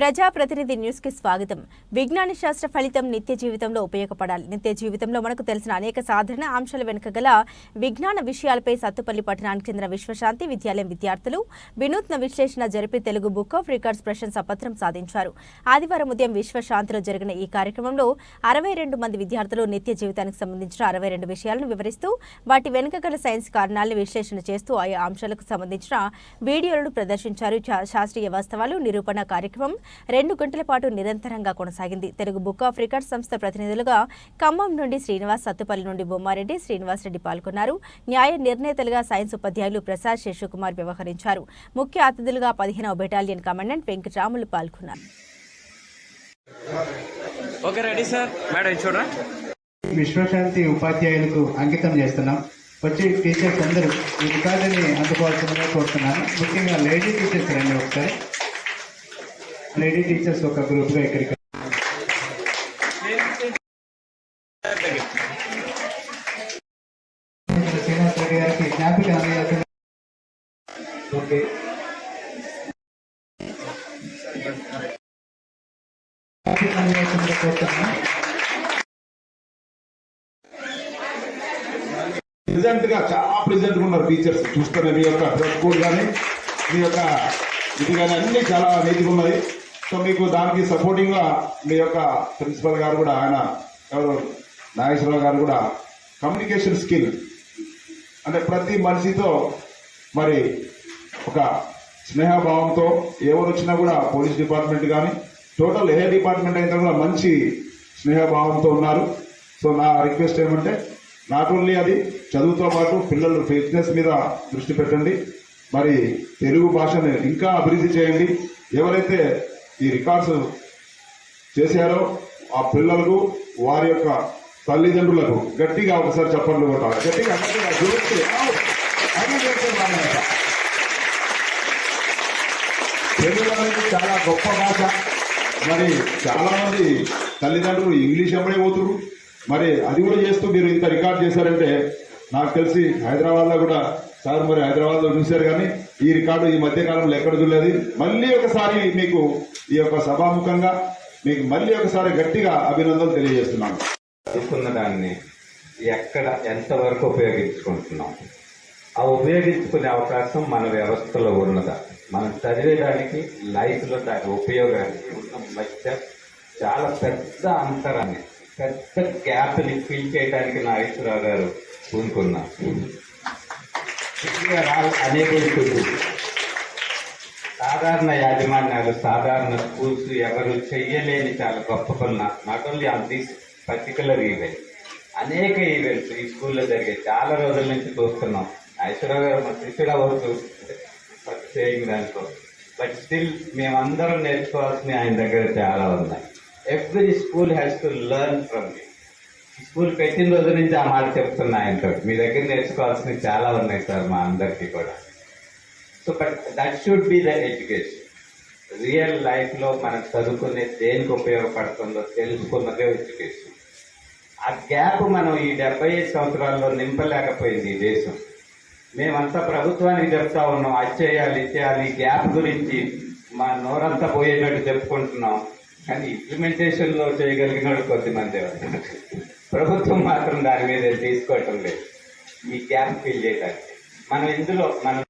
ప్రజాప్రతినిధి న్యూస్ కి స్వాగతం. విజ్ఞాన శాస్త్ర ఫలితం నిత్య జీవితంలో ఉపయోగపడాలి. నిత్య జీవితంలో మనకు తెలిసిన అనేక సాధారణ అంశాల వెనుక గల విజ్ఞాన విషయాలపై సత్తుపల్లి పట్టణానికి చెందిన విశ్వశాంతి విద్యాలయం విద్యార్థులు వినూత్న విశ్లేషణ జరిపి తెలుగు బుక్ ఆఫ్ రికార్డ్స్ ప్రశంసా పత్రం సాధించారు. ఆదివారం ఉదయం విశ్వశాంతిలో జరిగిన ఈ కార్యక్రమంలో 62 మంది విద్యార్థులు నిత్య జీవితానికి సంబంధించిన 62 విషయాలను వివరిస్తూ వాటి వెనుక గల సైన్స్ కారణాలను విశ్లేషణ చేస్తూ ఆయా అంశాలకు సంబంధించిన వీడియోలను ప్రదర్శించారు. శాస్త్రీయ వాస్తవాలు నిరూపణ కార్యక్రమం 2 గంటల పాటు నిరంతరంగా కొనసాగింది. తెలుగు బుక్ ఆఫ్ రికార్డ్స్ సంస్థ ప్రతినిధులుగా ఖమ్మం నుండి శ్రీనివాస్, సత్తుపల్లి నుండి బొమ్మారెడ్డి, శ్రీనివాస్ రెడ్డి పాల్గొన్నారు. న్యాయ నిర్ణేతలుగా సైన్స్ ఉపాధ్యాయులు ప్రసాద్ శేషకుమార్ వ్యవహరించారు. ముఖ్య అతిథులుగా 15వ బెటాలియన్ కమాండెంట్ వెంకటరాములు పాల్గొన్నారు. విశ్వశాంతి ఉపాధ్యాయులకు అంకితం చేస్తున్నాం. వచ్చి టీచర్స్ అందరూ ఈ రికార్డుని అందుకోవాల్సిందిగా కోరుతున్నాను. ముఖ్యంగా లేడీ టీచర్స్ రండి. ఒకసారి లేడీ టీచర్స్ ఒక గ్రూప్గా ఇక్కడికి శ్రీనివాస్ రెడ్డి గారికి జ్ఞాపిక అందజేస్తున్నారు. ఓకే, కోరుతున్నాను. ప్రెజెంట్ గా చాలా ప్రెజెంట్ గా ఉన్నారు టీచర్స్. చూస్తున్న మీ యొక్క డ్రెస్ కోడ్ కానీ మీ యొక్క ఇది కానీ అన్ని చాలా నీట్గా ఉన్నాయి. సో మీకు దానికి సపోర్టింగ్ గా మీ యొక్క ప్రిన్సిపల్ గారు కూడా, ఆయన ఎవరు నాగేశ్వరరావు గారు కూడా కమ్యూనికేషన్ స్కిల్ అంటే ప్రతి మనిషితో మరి ఒక స్నేహభావంతో ఎవరు వచ్చినా కూడా పోలీస్ డిపార్ట్మెంట్ కానీ టోటల్ ఏ డిపార్ట్మెంట్ అయినా కూడా మంచి స్నేహభావంతో ఉన్నారు. సో నా రిక్వెస్ట్ ఏమంటే నాట్ ఓన్లీ అది చదువుతో పాటు పిల్లలు ఫిట్నెస్ మీద దృష్టి పెట్టండి. మరి తెలుగు భాషను ఇంకా అభివృద్ధి చేయండి. ఎవరైతే ఈ రికార్డ్స్ చేశారో ఆ పిల్లలకు వారి యొక్క తల్లిదండ్రులకు గట్టిగా ఒకసారి చప్పట్లు కొట్టాలి. గట్టిగా తెలుగు అనేది చాలా గొప్ప భాష. మరి చాలా మంది తల్లిదండ్రులు ఇంగ్లీష్ ఎంబడే పోతున్నారు. మరి అది కూడా చేస్తూ మీరు ఇంత రికార్డ్ చేశారంటే నాకు తెలిసి హైదరాబాద్ లో కూడా సార్ మరి హైదరాబాద్ లో చూశారు, కానీ ఈ రికార్డు ఈ మధ్య కాలంలో ఎక్కడ చూడలేదు. మళ్ళీ ఒకసారి మీకు ఈ యొక్క సభాముఖంగా మీకు మళ్ళీ ఒకసారి గట్టిగా అభినందనలు తెలియజేస్తున్నాను. చదువుకున్న దాన్ని ఎక్కడ ఎంతవరకు ఉపయోగించుకుంటున్నాం, ఆ ఉపయోగించుకునే అవకాశం మన వ్యవస్థలో ఉన్నదా, మనం చదివేదానికి లైఫ్ లో దాని ఉపయోగానికి ఉన్న మధ్య చాలా పెద్ద అంతరాన్ని, పెద్ద గ్యాప్ని ఫిల్ చేయడానికి నాగేశ్వరరావు గారు పూనుకున్నారు. అనేక సాధారణ యాజమాన్యాలు, సాధారణ స్కూల్స్ ఎవరు చెయ్యలేని చాలా గొప్ప పనులు. Not only on this particular event, అనేక ఈవెంట్స్ ఈ స్కూల్లో జరిగే చాలా రోజుల నుంచి చూస్తున్నాం. నాగేశ్వరరావు గారు మా శిష్యుడు అవ్వచ్చు చేయింగ్ దాంట్లో, బట్ స్టిల్ మేమందరం నేర్చుకోవాల్సినవి ఆయన దగ్గర చాలా ఉన్నాయి. Every school has to learn from you. ఈ స్కూల్ పెట్టిన రోజు నుంచి ఆ మాట చెప్తున్నా ఆయనతో, మీ దగ్గర నేర్చుకోవాల్సినవి చాలా ఉన్నాయి సార్ మా అందరికీ కూడా. So but that should be the education. Real life లో మనం చదువుకునే దేనికి ఉపయోగపడుతుందో తెలుసుకున్నదే ఎడ్యుకేషన్. ఆ గ్యాప్ మనం ఈ 75 సంవత్సరాల్లో నింపలేకపోయింది ఈ దేశం. మేమంతా ప్రభుత్వానికి చెప్తా ఉన్నాం, అది చేయాలి ఇది చేయాలి, ఈ గ్యాప్ గురించి మా నోరంతా పోయేటట్టు చెప్పుకుంటున్నాం. కానీ ఇంప్లిమెంటేషన్ లో చేయగలిగిన కొద్దిమంది ప్రభుత్వం మాత్రం దాని మీద తీసుకోవటం లేదు ఈ గ్యాప్ ఫిల్ చేయడానికి. మనం ఇందులో మనం